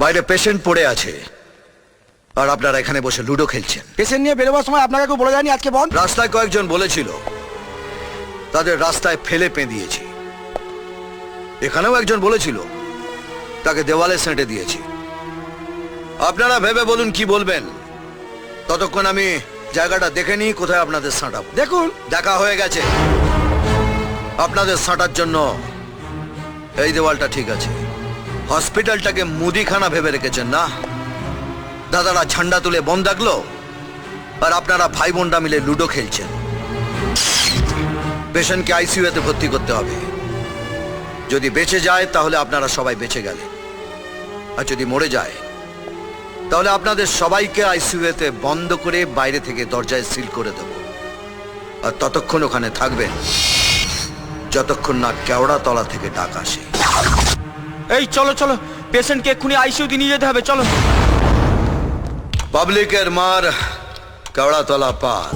বাইরে পেশেন্ট পড়ে আছে আর আপনারা এখানে বসে লুডো খেলছেন। পেশেন্ট নিয়ে বেরোবার সময় আপনাকে কেউ বলে যায়নি আজকে বন্ধ? রাস্তায় কয়েকজন বলেছিল, তাদের রাস্তায় ফেলে পেঁদিয়েছি। এখানেও একজন বলেছিল, তাকে দেওয়ালে সেঁটে দিয়েছি। আপনারা ভেবে বলুন কি বলবেন। ততক্ষণ আমি জায়গাটা দেখে নিই কোথায় আপনাদের সাঁটাবো। দেখুন, দেখা হয়ে গেছে। আপনাদের সাঁটার জন্য এই দেওয়ালটা ঠিক আছে। হসপিটালটাকে মুদিখানা ভেবে রেখেছেন না? দাদারা ঝান্ডা তুলে বন্ধ রাখলো আর আপনারা ভাই বোনরা মিলে লুডো খেলছেন। পেশেন্টকে আইসিইউতে ভর্তি করতে হবে। যদি বেঁচে যায় তাহলে আপনারা সবাই বেঁচে গেলেন, আর যদি মরে যায় তাহলে আপনাদের সবাইকে আইসিইউতে বন্ধ করে বাইরে থেকে দরজায় সিল করে দেব। আর ততক্ষণ ওখানে থাকবেন যতক্ষণ না কেওড়াতলা থেকে ডাক আসে। এই চলো চলো, পেশেন্টকে এক্ষুনি আইসিইউতে নিয়ে যেতে হবে, চলো। পাবলিকের মার কেওড়াতলা পার।